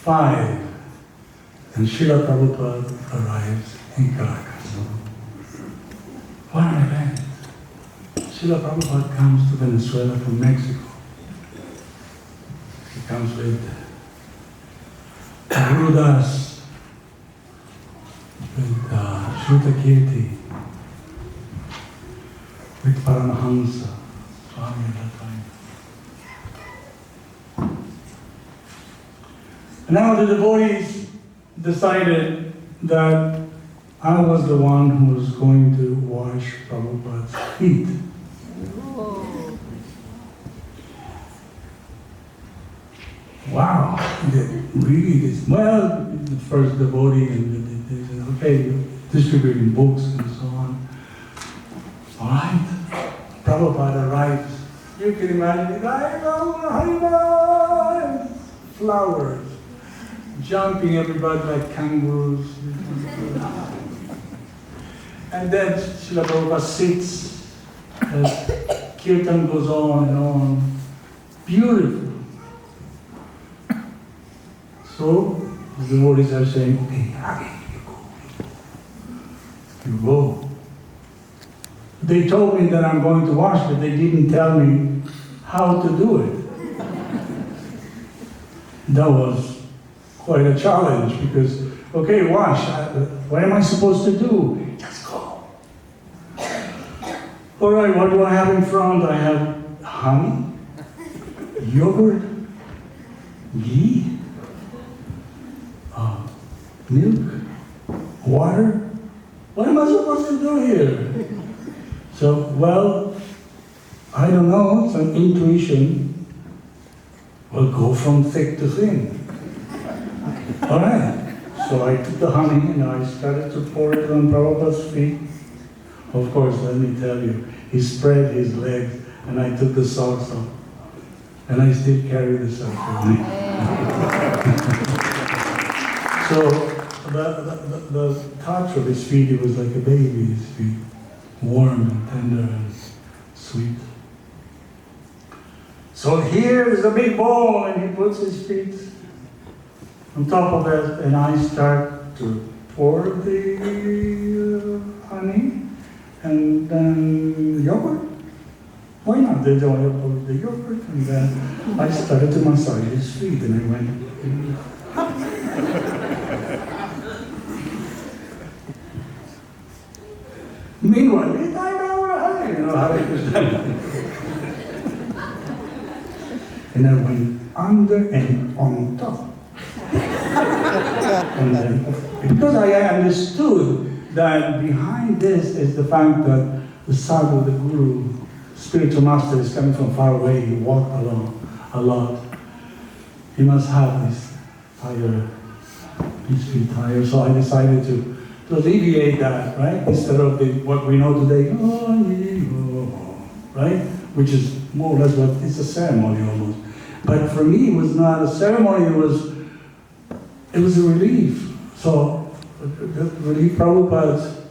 5, and Srila Prabhupada arrives in Caracas. What an event! Srila Prabhupada comes to Venezuela from Mexico. He comes with Guru Das, with Shruta Kirti, with Paramahamsa, Swami at that time. And now the devotees decided that I was the one who was going to wash Prabhupada's feet. Wow, really this, well, the first devotee, and they said, okay, distributing books and so on. All right, Prabhupada arrives. You can imagine, flowers, jumping everybody like kangaroos. And then Srila Prabhupada sits, as kirtan goes on and on. Beautiful. So the devotees are saying, okay, Havi, you go. They told me that I'm going to wash, but they didn't tell me how to do it. That was quite a challenge because, okay, wash, what am I supposed to do? Just go. All right, what do I have in front? I have honey, yogurt, ghee, milk, water. What am I supposed to do here? So, well, I don't know, some intuition. Well, go from thick to thin. All right. So I took the honey and I started to pour it on Prabhupada's feet. Of course, let me tell you, he spread his legs and I took the socks off. And I still carry the socks with me. So the touch of his feet, it was like a baby's feet, warm and tender and sweet. So here is a big bowl, and he puts his feet on top of it, and I start to pour the honey, and then yogurt. Why not? They don't have the yogurt, and then I started to massage his feet, and I went. Meanwhile, you know how it was done. And I went under and on top. And then, because I understood that behind this is the fact that the sadhu, the guru, spiritual master is coming from far away, he walked along a lot. He must have his feet tired. So I decided to alleviate that, right? Instead of what we know today, right? Which is more or less what it's a ceremony almost. But for me, it was not a ceremony, it was a relief. So, relief Prabhupada's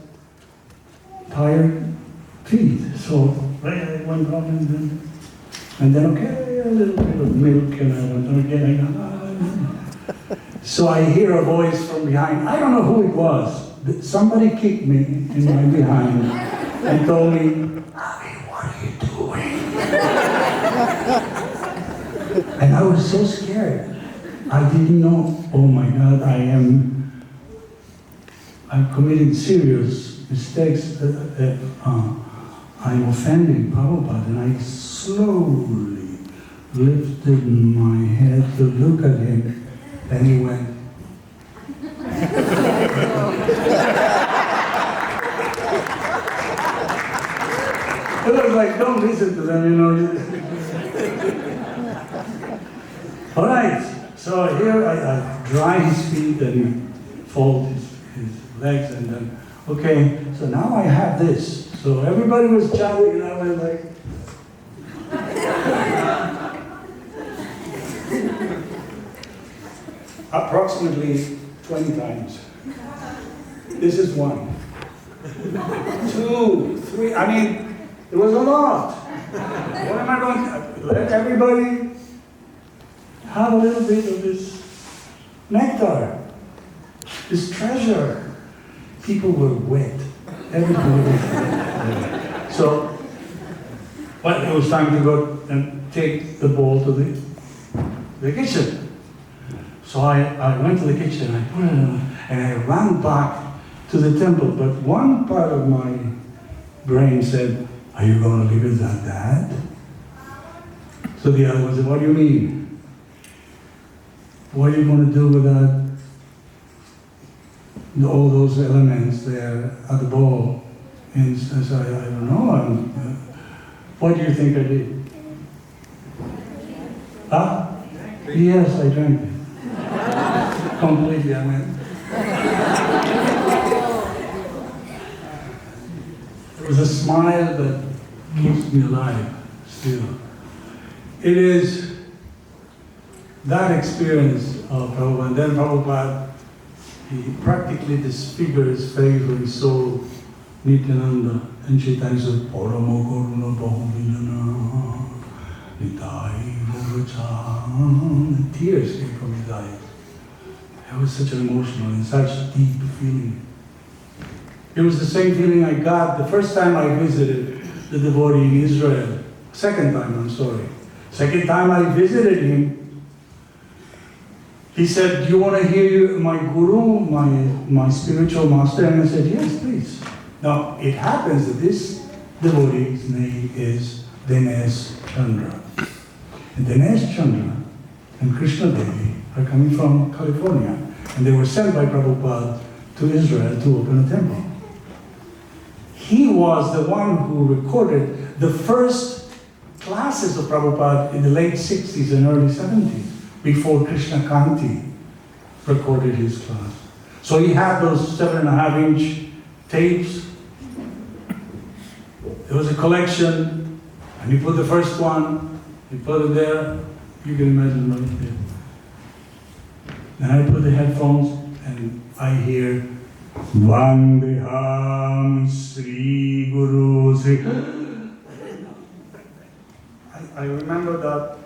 tired feet. So, I went on and then okay, a little bit of milk, and I went on again. So I hear a voice from behind. I don't know who it was. Somebody kicked me in my behind and told me, "Havi, what are you doing?" And I was so scared. I didn't know, oh my God, I'm committing serious mistakes. I'm offending Prabhupada. And I slowly lifted my head to look at him, and he went. It was like, don't listen to them, you know. All right, so here I dry his feet and fold his legs, and then, okay, so now I have this. So everybody was chatting, and I was like, approximately 20 times. This is 1, 2, 3, I mean, it was a lot. What am I going to let everybody have a little bit of this nectar, this treasure. People were wet. Everybody was wet. So, well, it was time to go and take the bowl to the kitchen. So I went to the kitchen, I put it in, and I ran back to the temple. But one part of my brain said, "Are you going to leave it at that?" So the other one said, "What do you mean? What are you going to do with that? All those elements there at the bowl?" And I said, "I don't know. What do you think I did?" Huh? Yes, I drank it. Completely, I went. It was a smile that keeps me alive still. It is that experience of Prabhupada. And then Prabhupada, he practically disfigured his face when he saw Nityananda, and Chaitanya said, "Paramo Karuna Bahuvijana, Nitai Vavachan." And tears came from his eyes. It was such an emotional and such deep feeling. It was the same feeling I got the first time I visited the devotee in Israel. Second time, I'm sorry. Second time I visited him, he said, "Do you want to hear my guru, my spiritual master?" And I said, "Yes, please." Now, it happens that this devotee's name is Dinesh Chandra. And Dinesh Chandra and Krishna Devi are coming from California. And they were sent by Prabhupada to Israel to open a temple. He was the one who recorded the first classes of Prabhupada in the late 60s and early 70s, before Krishna Kanti recorded his class. So he had those 7.5-inch tapes. There was a collection, and he put the first one, he put it there. You can imagine right there. Then I put the headphones, and I hear, "Vandeham Sri Guru Sri." I remember that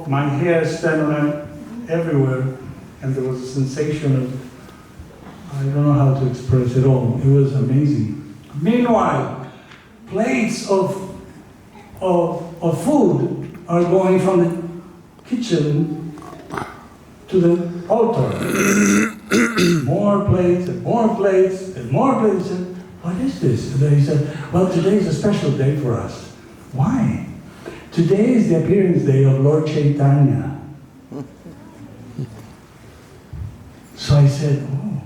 my hair standing on everywhere, and there was a sensation of, I don't know how to express it all. It was amazing. Meanwhile, plates of food are going from the kitchen to the altar. More plates and more plates and more plates. And what is this? And they said, "Well, today is a special day for us." Why? Today is the appearance day of Lord Chaitanya. So I said, "Oh."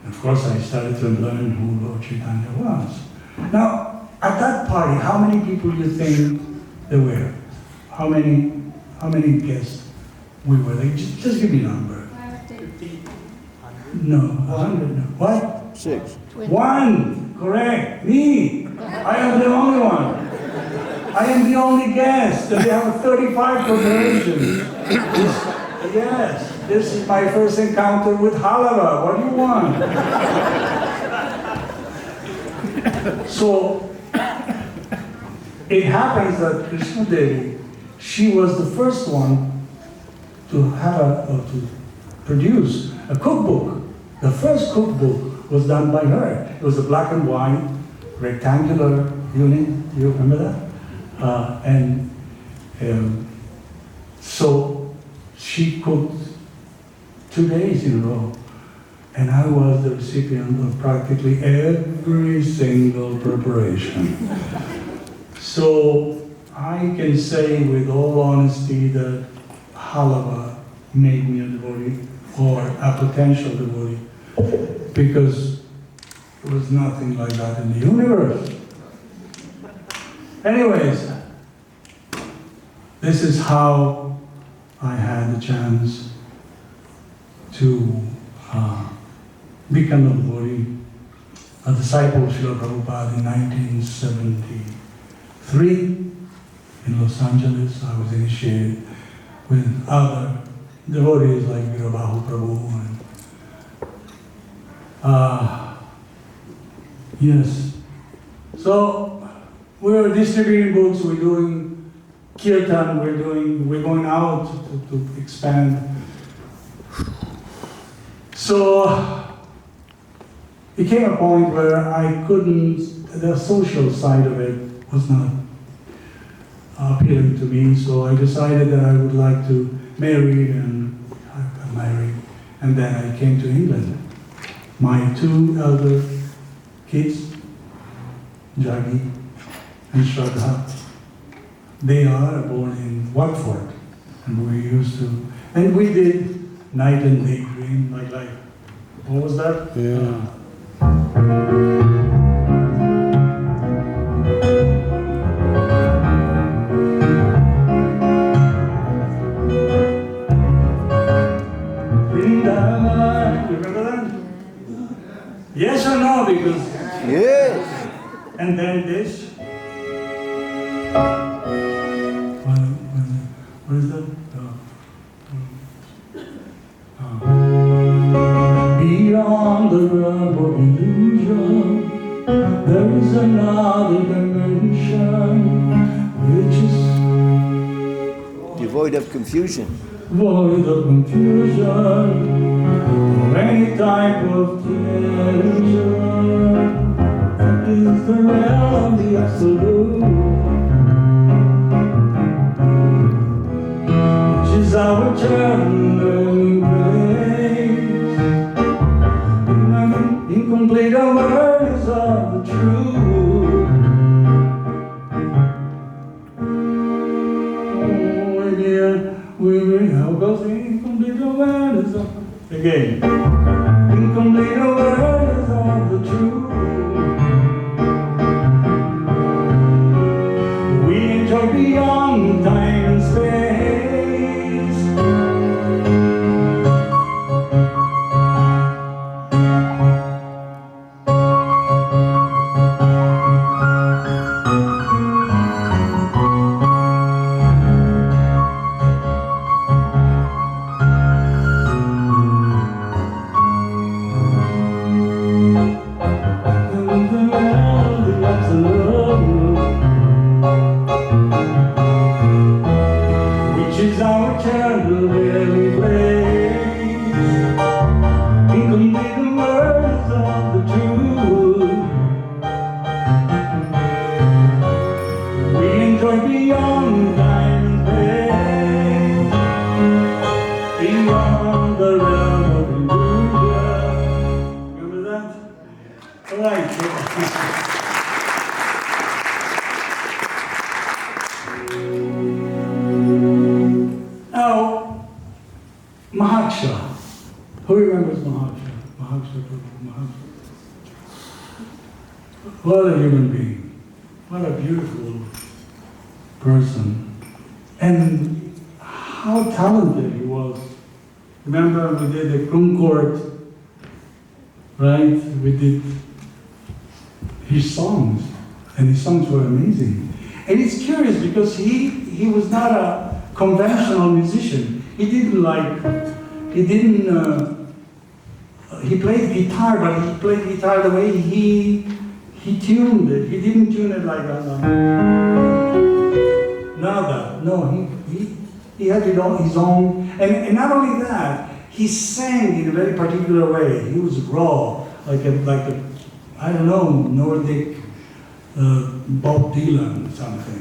And of course, I started to learn who Lord Chaitanya was. Now, at that party, how many people do you think there were? How many guests we were? Like, just give me a number. 50. No, 100. No. What? 6. 1. Correct. Me. I am the only one. I am the only guest. They have 35 preparations. Yes. This is my first encounter with halava. What do you want? So, it happens that Krishna Devi, she was the first one to to produce a cookbook. The first cookbook was done by her. It was a black and white, rectangular unit. Do you remember that? So she cooked 2 days in a row. And I was the recipient of practically every single preparation. So I can say with all honesty that halava made me a devotee, or a potential devotee, because there was nothing like that in the universe. Anyways, this is how I had the chance to become a devotee, a disciple of Srila Prabhupada in 1973 in Los Angeles. I was initiated with other devotees like Virabahu Prabhu and yes. So we were distributing books, we're doing kirtan, we're going out to expand So it came a point where I couldn't, the social side of it was not appealing to me, so I decided that I would like to marry, and I got married, and then I came to England. My two elder kids, Jagi and Shraddha, they are born in Watford, and we did night and day dream, like, what was that? Yeah. You remember that? Yes or no? Because Yes. and then this. What is that? Beyond the realm of illusion, there is another dimension which is Devoid of confusion. void of confusion or any type of tension. That is the realm of the absolute, which is our eternal embrace. Incomplete awareness of the truth. Oh, again, how goes the incomplete awareness of again? Incomplete awareness of the truth. We enjoy beyond time and space. Which is our eternal dwelling place. Incomplete words of the truth. We enjoy beyond time and space, beyond the realm of illusion. Remember that? All right. Now, Mahaksha. Who remembers Mahaksha? Mahaksha. What a human being. What a beautiful person. And how talented he was. Remember we did the Concord, right? We did his songs. And his songs were amazing. And it's curious because he was not a conventional musician. He played guitar, but he played guitar the way he tuned it. He didn't tune it like nada. No, he had his own, and not only that, he sang in a very particular way. He was raw, like a I don't know, Nordic Bob Dylan or something.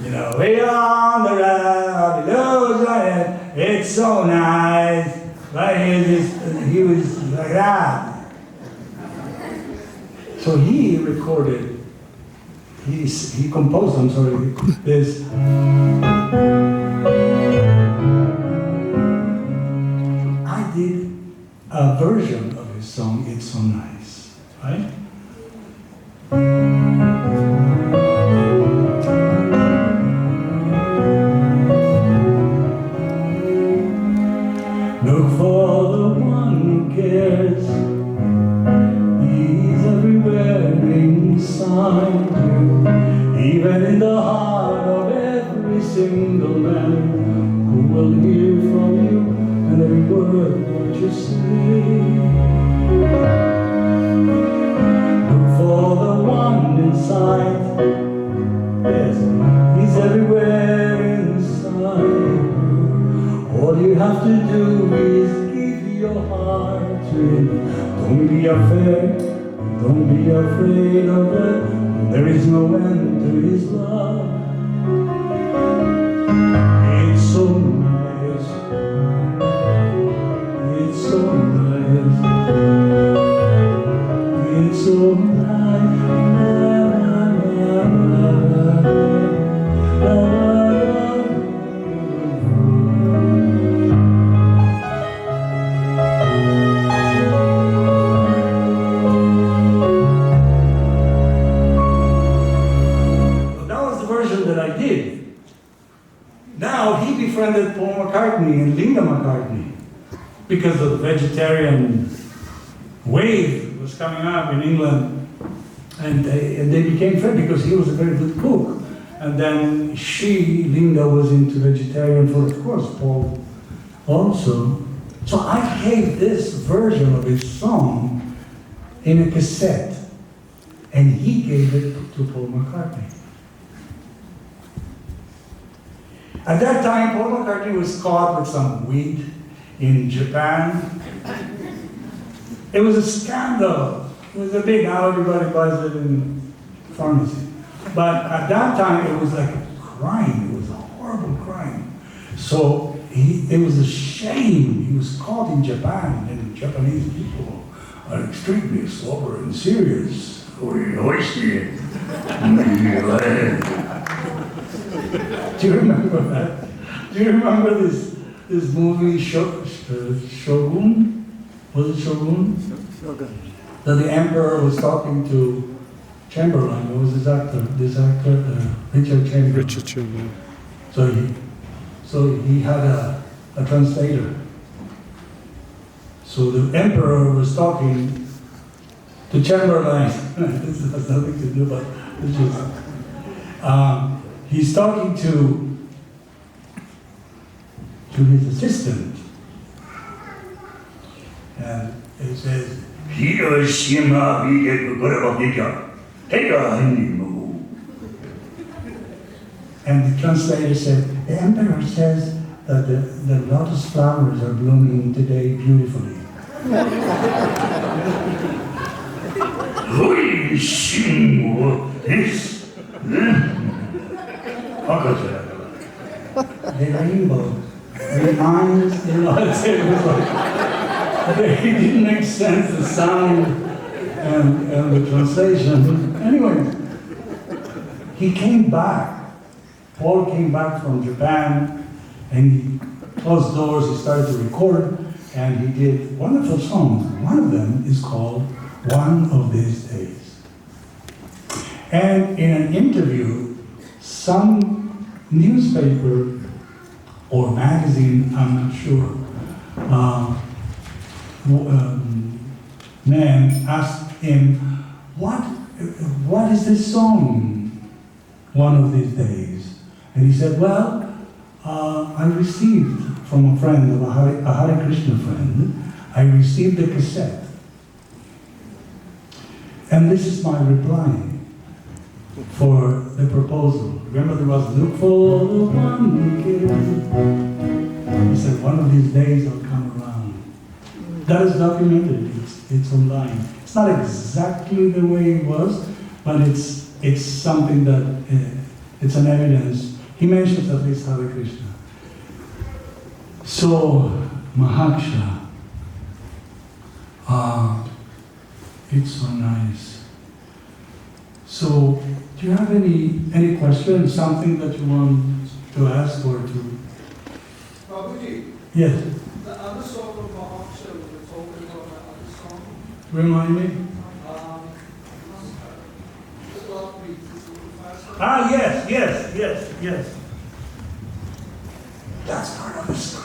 You know, we on the road, illusion, it's so nice. Right? He was like that. So he recorded, he composed, I'm sorry, this. I did a version of his song, It's So Nice, right? Look for the one who cares. He's everywhere inside you, even in the heart of every single man who will hear from you and every word that you say. Look for the one inside. Yes, he's everywhere inside you. All you have to do is give your heart stream. Don't be afraid of it. There is no end to his love. It's so nice. It's so nice. It's so nice. Now he befriended Paul McCartney and Linda McCartney because the vegetarian wave was coming up in England, and they became friends because he was a very good cook. And then Linda was into vegetarian food, of course, Paul also. So I gave this version of his song in a cassette, and he gave it to Paul McCartney. At that time, Paul McCartney was caught with some weed in Japan. It was a scandal. It was a big, now everybody buys it in pharmacy. But at that time, it was like a crime. It was a horrible crime. So it was a shame. He was caught in Japan, and Japanese people are extremely sober and serious. Do you remember that? Do you remember this movie Shogun? Was it Shogun? Shogun. That the emperor was talking to Chamberlain. What was his actor? Richard Chamberlain. Richard Chamberlain. So he had a translator. So the emperor was talking to Chamberlain. This has nothing to do, but it's just. He's talking to his assistant, and he says, and the translator said, the emperor says that the lotus flowers are blooming today beautifully. The rainbow, the eyes, it was like, it didn't make sense, the sound and the translation. Anyway, he came back. Paul came back from Japan, and he closed doors, he started to record, and he did wonderful songs. One of them is called One of These Days. And in an interview, some newspaper or magazine, I'm not sure, man asked him, what is this song, One of These Days? And he said, well, I received from a friend, a Hare Krishna friend, I received a cassette. And this is my reply for the proposal. Remember, there was look for the one we give. He said, one of these days I'll come around. That is documented. It's online. It's not exactly the way it was, but it's something that it's an evidence. He mentions at least Hare Krishna. So Mahaksha, it's so nice. So, do you have any questions, something that you want to ask or to? Prabhuji, Yes. the other song of Mahaksha, we were talking about the other song. Remind me. Yes. That's part of the story.